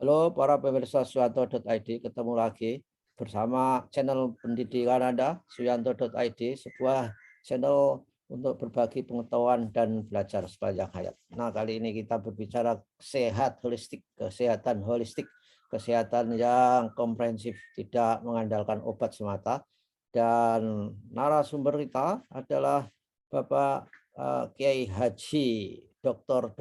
Halo para pemirsa Suyanto.id, ketemu lagi bersama channel pendidikan Anda, Suyanto.id, sebuah channel untuk berbagi pengetahuan dan belajar sepanjang hayat. Nah, kali ini kita berbicara sehat holistik, kesehatan holistik, kesehatan yang komprehensif, tidak mengandalkan obat semata. Dan narasumber kita adalah Bapak Kiai Haji Dr.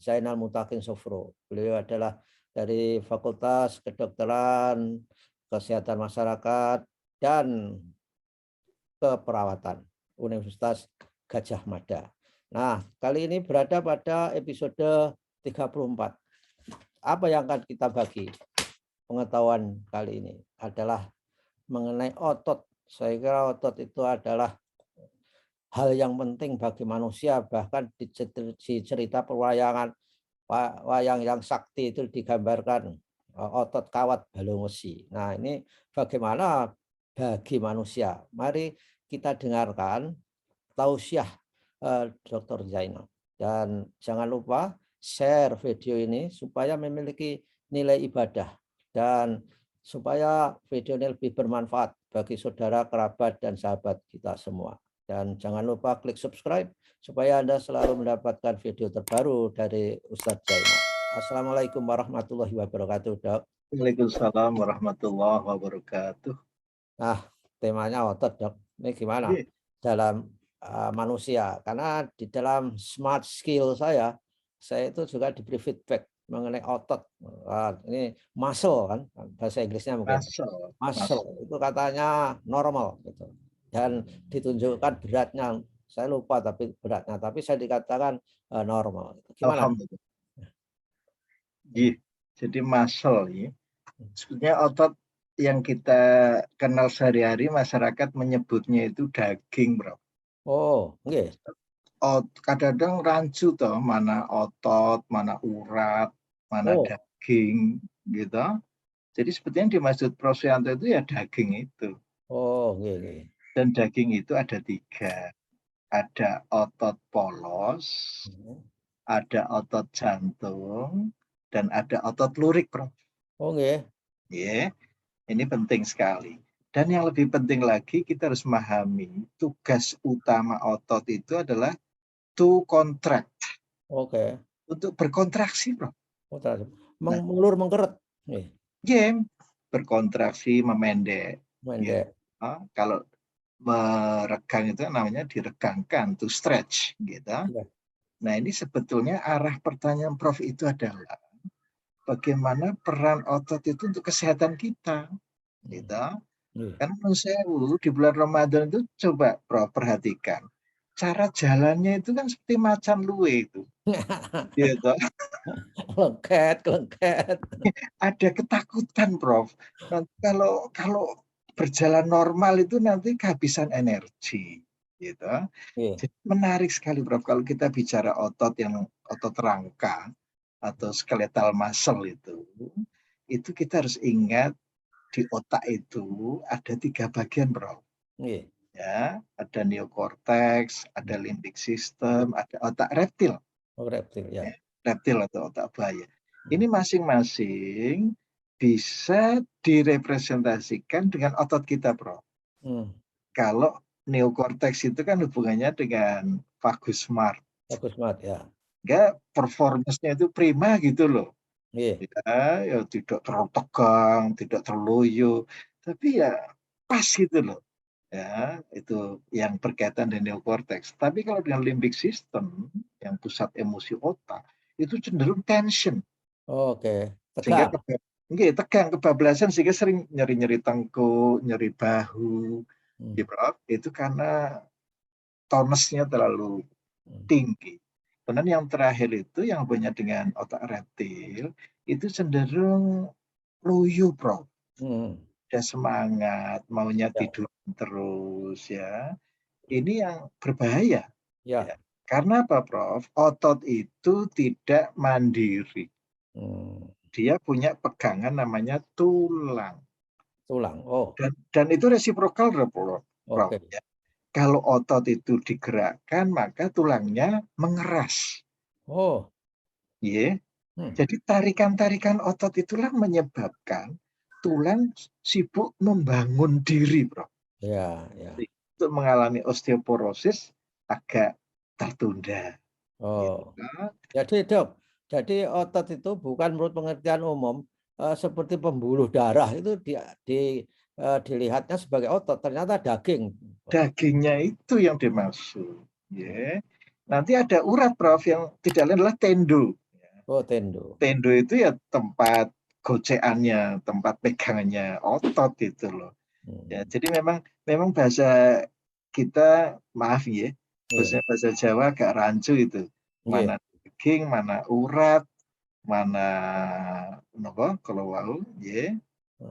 Zainal Mutakin Sofro. Beliau adalah dari Fakultas Kedokteran, Kesehatan Masyarakat, dan Keperawatan Universitas Gajah Mada. Nah, kali ini berada pada episode 34. Apa yang akan kita bagi? Pengetahuan kali ini adalah mengenai otot. Saya kira otot itu adalah hal yang penting bagi manusia, bahkan di cerita perwayangan wayang yang sakti itu digambarkan otot kawat balung wesi. Nah, ini bagaimana bagi manusia? Mari kita dengarkan tausiah Dr. Zainal. Dan jangan lupa share video ini supaya memiliki nilai ibadah dan supaya video ini lebih bermanfaat bagi saudara, kerabat, dan sahabat kita semua. Dan jangan lupa klik subscribe supaya Anda selalu mendapatkan video terbaru dari Ustadz Zainal. Assalamualaikum warahmatullahi wabarakatuh, Dok. Waalaikumsalam warahmatullahi wabarakatuh. Nah, temanya otot, Dok. Ini gimana dalam manusia? Karena di dalam smart skill saya itu juga diberi feedback mengenai otot. Ini muscle kan, bahasa Inggrisnya mungkin. Muscle itu katanya normal gitu. Dan ditunjukkan beratnya, saya lupa tapi beratnya, tapi saya dikatakan normal. Gimana? Alhamdulillah. Jadi muscle ya. Sebenarnya otot yang kita kenal sehari-hari masyarakat menyebutnya itu daging, Bro. Oh, nggih. Kadang-kadang rancu toh, mana otot, mana urat, mana daging gitu. Jadi sebetulnya dimaksud Prof. Suyanto itu ya daging itu. Oh, nggih. Dan daging itu ada 3. Ada otot polos, ada otot jantung, dan ada otot lurik, Bro. Oh, nggih. Ya, ini penting sekali. Dan yang lebih penting lagi, kita harus memahami tugas utama otot itu adalah to contract. Oke. Untuk berkontraksi, Bro. Mengulur, mengkeret. Game berkontraksi, memendek. Memendek. Ya. Kalau meregang itu namanya diregangkan, to stretch, gitu. Ya. Nah, ini sebetulnya arah pertanyaan Prof itu adalah bagaimana peran otot itu untuk kesehatan kita, gitu. Kan manusia di bulan Ramadan itu coba Prof perhatikan, cara jalannya itu kan seperti macan luwe itu, gitu. Kelengket. Ada ketakutan, Prof. Nanti kalau berjalan normal itu nanti kehabisan energi, gitu. Jadi menarik sekali, Prof. Kalau kita bicara otot yang otot rangka atau skeletal muscle itu kita harus ingat di otak itu ada 3 bagian, Prof. Ya, ada neokortex, ada limbic system, ada otak reptil. Oh, reptil, ya. Reptil atau otak buaya. Ini masing-masing bisa direpresentasikan dengan otot kita, Bro. Kalau neokortex itu kan hubungannya dengan vagus smart. Vagus smart, ya. Enggak, performance-nya itu prima gitu loh. Ya, tidak terlalu tegang, tidak terlalu loyo, tapi ya pas gitu loh. Ya, itu yang berkaitan dengan neokortex. Tapi kalau dengan limbic system, yang pusat emosi otak, itu cenderung tension. Oke, Sehingga tegang. tegang, kebablasan, sehingga sering nyeri-nyeri tengkuk, nyeri bahu. Itu karena tonusnya terlalu tinggi. Kemudian yang terakhir itu yang hubungannya dengan otak reptil, itu cenderung loyo, Prof. Udah semangat, maunya tidur terus ya. Ini yang berbahaya. Ya. Karena apa, Prof? Otot itu tidak mandiri. Dia punya pegangan namanya tulang. Tulang. Dan itu resiprokal, Prof. Ya. Kalau otot itu digerakkan, maka tulangnya mengeras. Oh. Yeah. Jadi tarikan-tarikan otot itulah menyebabkan tulang sibuk membangun diri, Bro. Ya, ya. Untuk mengalami osteoporosis agak tertunda. Gitu. Oh, jadi Dok, jadi otot itu bukan menurut pengertian umum seperti pembuluh darah itu dilihatnya sebagai otot, ternyata daging. Dagingnya itu yang dimaksud. Ya. Nanti ada urat, Prof, yang tidak lain adalah tendo. Oh, tendo. Tendo itu ya tempat goceannya, tempat pegangannya otot itu loh. Ya, jadi memang bahasa kita, maaf ya, Iya, bahasa Jawa agak rancu itu. iya. Mana daging, mana urat, mana nopo kalau wau ya,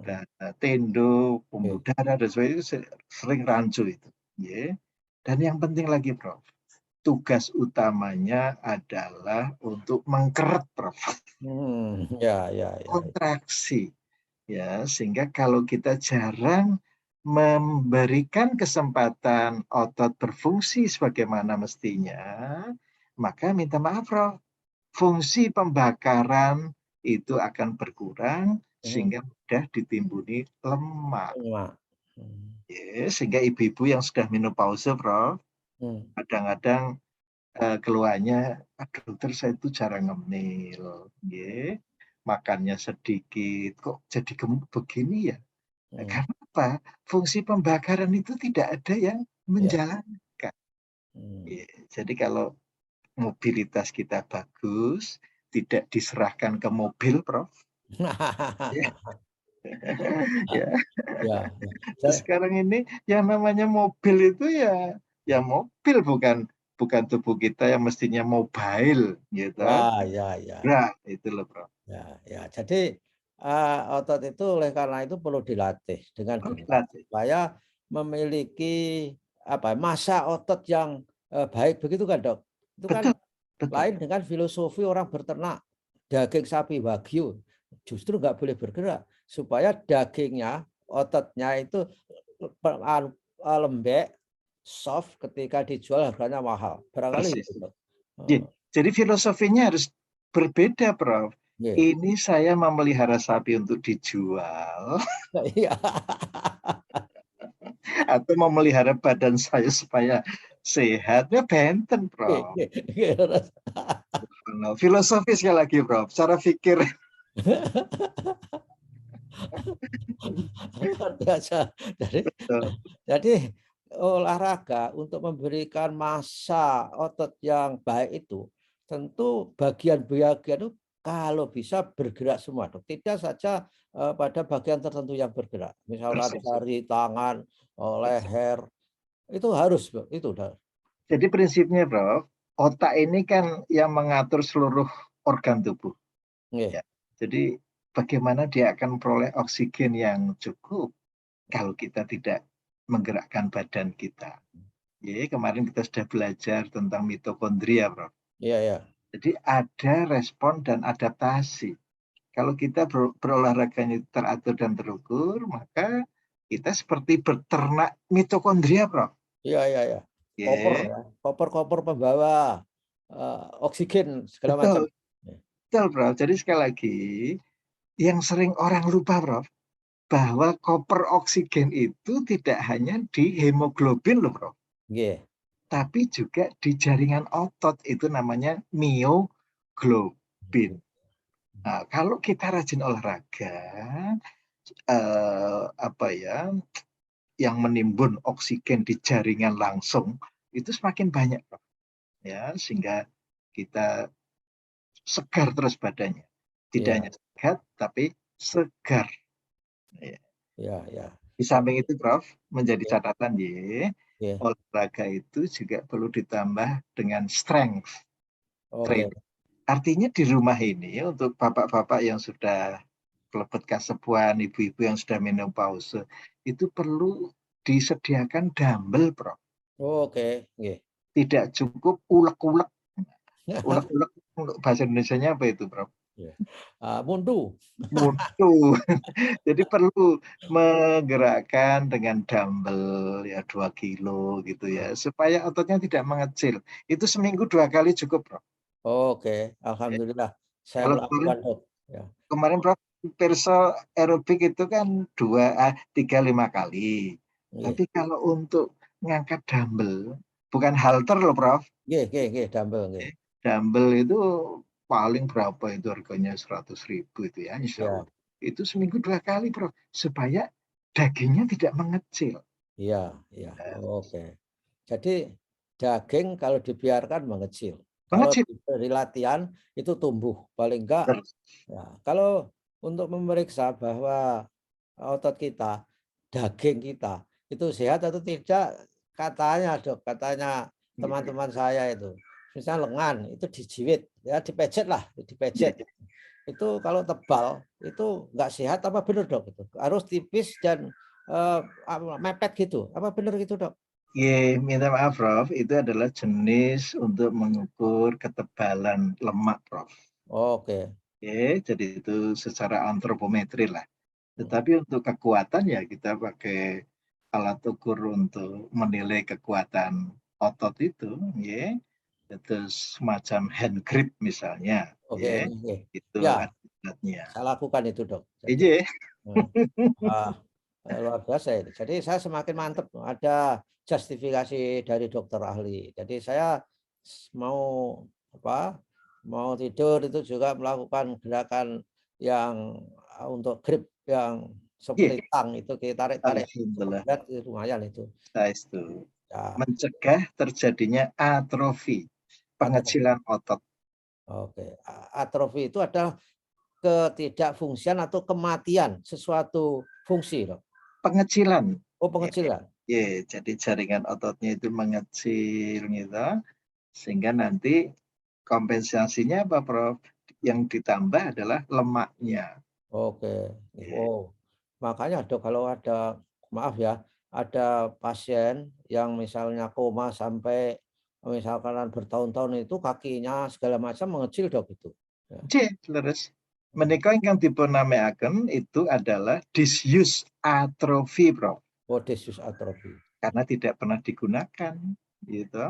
dan tendo, Iya. pembuluh darah dan sebagainya itu sering rancu itu. Ya. Dan yang penting lagi, Prof, tugas utamanya adalah untuk mengkeret, Prof. Ya, ya, ya. Kontraksi. Ya, sehingga kalau kita jarang memberikan kesempatan otot berfungsi sebagaimana mestinya, maka minta maaf, Prof, fungsi pembakaran itu akan berkurang Hmm, sehingga mudah ditimbuni lemak. Lemak. Hmm, Ya, sehingga ibu-ibu yang sudah menopause, Prof, hmm. kadang-kadang keluhannya, "Aduh dokter saya itu jarang ngemil, ya, makannya sedikit, kok jadi gemuk begini ya?" Hmm, Karena apa? Fungsi pembakaran itu tidak ada yang ya. menjalankan. Hmm. Ya, jadi kalau mobilitas kita bagus, tidak diserahkan ke mobil, Prof. Ya, ya. Ya, ya. Saya, Sekarang ini yang namanya mobil itu ya mobil, bukan tubuh kita yang mestinya mobile, gitu. ya, ya, ya. Nah, itu loh, Prof. Ya, ya. Jadi otot itu oleh karena itu perlu dilatih dengan Oh, benar dilatih. supaya memiliki apa masa otot yang baik begitu kan dok? Itu kan Betul, betul. lain dengan filosofi orang berternak daging sapi wagyu justru nggak boleh bergerak supaya dagingnya ototnya itu lembek soft ketika dijual harganya mahal barangkali Persis. itu dok. Ji, jadi filosofinya harus berbeda, Prof. Iya. Ini saya memelihara sapi untuk dijual Iya. atau memelihara badan saya supaya sehat. Ya benten, Prof. No, filosofi sekali lagi, Prof. Cara pikir. Luar biasa. Jadi olahraga untuk memberikan massa otot yang baik itu tentu bagian-bagian itu kalau bisa bergerak semua, Dok. Tidak saja pada bagian tertentu yang bergerak. Misalkan Persis. jari, tangan, Persis. leher, itu harus, itu udah. Jadi prinsipnya, Prof, otak ini kan yang mengatur seluruh organ tubuh. Nggih. Ya. Jadi bagaimana dia akan memperoleh oksigen yang cukup kalau kita tidak menggerakkan badan kita. Ya, kemarin kita sudah belajar tentang mitokondria, Prof. Iya, iya. Jadi ada respon dan adaptasi. Kalau kita berolahraganya teratur dan terukur, maka kita seperti beternak mitokondria, Prof. Iya, iya, iya. Koper Ya, ya, koper-koper pembawa oksigen segala macam. betul, betul, Prof. Jadi sekali lagi, yang sering orang lupa, Prof, bahwa koper oksigen itu tidak hanya di hemoglobin loh, Prof, Nggih. tapi juga di jaringan otot, itu namanya mioglobin. Nah, kalau kita rajin olahraga, apa ya, yang menimbun oksigen di jaringan langsung itu semakin banyak, Prof. Ya, sehingga kita segar terus badannya. Tidak Iya, hanya sehat, tapi segar. Ya. iya, iya. Di samping itu, Prof, menjadi Iya, catatan ya, iya. olahraga itu juga perlu ditambah dengan strength Oke. training. Artinya di rumah ini untuk bapak-bapak yang sudah kelebet kasepuan, ibu-ibu yang sudah menopause, itu perlu disediakan dumbbell, Prof. Oke, nggih. Tidak cukup ulek-ulek. Ulek-ulek untuk bahasa Indonesianya apa itu, Prof? Iya. Mundu. Mutu. Jadi perlu menggerakkan dengan dumbbell ya 2 kilo gitu ya, supaya ototnya tidak mengecil. Itu seminggu 2 kali cukup, Prof. Oke, Ya, alhamdulillah. saya Kalau melakukan, Dok. Ya. kemarin Prof, perso aerobik itu kan 3-5 kali. Tapi kalau untuk ngangkat dumbbell, bukan halter loh Prof. Nggih, dumbbell nggih. Dumbbell itu paling berapa itu harganya 100.000 itu ya, insya Allah. Itu seminggu 2 kali Prof, supaya dagingnya tidak mengecil. Iya. Oke. Jadi daging kalau dibiarkan mengecil. Kalau diberi latihan itu tumbuh paling enggak. Ya, kalau untuk memeriksa bahwa otot kita, daging kita itu sehat atau tidak, katanya Dok, katanya teman-teman saya itu, misalnya lengan itu dijiwit, ya dipejet lah, dipejet. Itu kalau tebal itu enggak sehat apa benar Dok itu? Harus tipis dan mepet gitu. Apa benar gitu Dok? Minta maaf Prof, itu adalah jenis untuk mengukur ketebalan lemak Prof. Oke. Jadi itu secara antropometri lah. Tetapi untuk kekuatan ya kita pakai alat ukur untuk menilai kekuatan otot itu, itu semacam hand grip misalnya, Oke. itu Ya, alatnya. saya lakukan itu Dok. Jadi, Iya. luar biasa itu. Jadi saya semakin mantep ada justifikasi dari dokter ahli. Jadi saya mau mau tidur itu juga melakukan gerakan yang untuk grip yang seperti tang itu kita tarik-tarik. Itu lumayan itu. Itu Ya. mencegah terjadinya atrofi, pengecilan otot. Oke, atrofi itu adalah ketidakfungsian atau kematian sesuatu fungsi, Dok. Pengecilan. Oh, pengecilan. Jadi jaringan ototnya itu mengecil gitu, sehingga nanti kompensasinya apa Prof? Yang ditambah adalah lemaknya. Oke. Oh, makanya Dok kalau ada, maaf ya, ada pasien yang misalnya koma sampai misalkan bertahun-tahun itu kakinya segala macam mengecil Dok itu. Leres. Menika ingkang dipunamèaken itu adalah disuse atrofi Prof. Oh, disuse atrofi. Karena tidak pernah digunakan, gitu.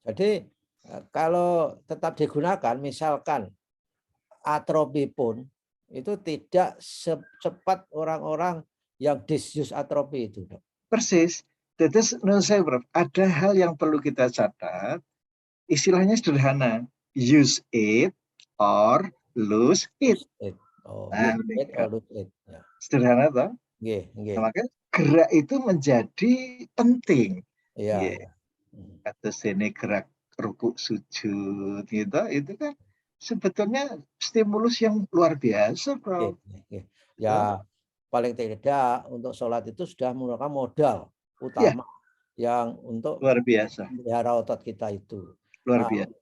Jadi kalau tetap digunakan, misalkan atrofi pun itu tidak secepat orang-orang yang disuse atrofi itu, Dok. Persis. Terus menurut saya Prof, ada hal yang perlu kita catat. Istilahnya sederhana, use it or lose it. Sederhana toh? Maka gerak itu menjadi penting. Atas ini gerak rukuk sujud gitu, itu kan sebetulnya stimulus yang luar biasa, Prof. Ya, paling tidak untuk sholat itu sudah menggunakan modal utama yang untuk luar biasa memelihara otot kita itu. Luar biasa.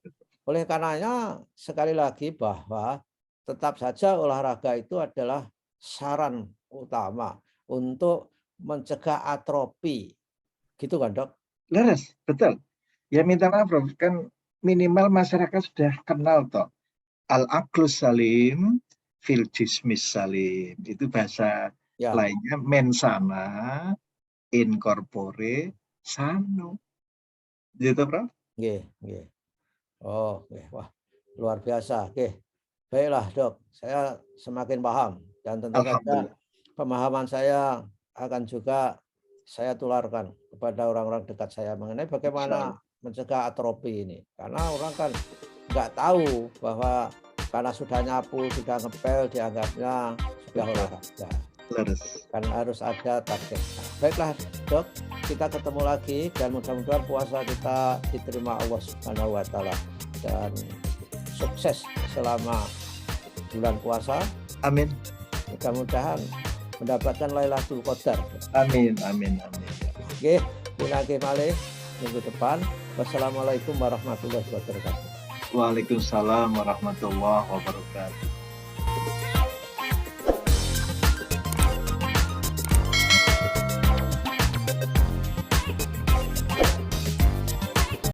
Oleh karenanya sekali lagi bahwa tetap saja olahraga itu adalah saran utama untuk mencegah atrofi. Gitu kan, Dok? Leres, betul. Ya minta maaf, Prof. Kan minimal masyarakat sudah kenal toh. Al-aqlus salim fil jismis salim. Itu bahasa lainnya mensana in corpore sano. Gitu, Prof? Nggih. Oh, wah, luar biasa. Oke. Baiklah, Dok. Saya semakin paham dan tentu saja pemahaman saya akan juga saya tularkan kepada orang-orang dekat saya mengenai bagaimana mencegah atrofi ini. Karena orang kan nggak tahu bahwa karena sudah nyapu, sudah ngepel, dianggapnya sudah olahraga. Kan harus ada target. Baiklah, Dok. Kita ketemu lagi dan mudah-mudahan puasa kita diterima Allah Subhanahu wa taala dan sukses selama bulan puasa. Amin. Mudah-mudahan mendapatkan Lailatul Qadar. Amin. Oke, pinake malih minggu depan. Wassalamualaikum warahmatullahi wabarakatuh. Waalaikumsalam warahmatullahi wabarakatuh.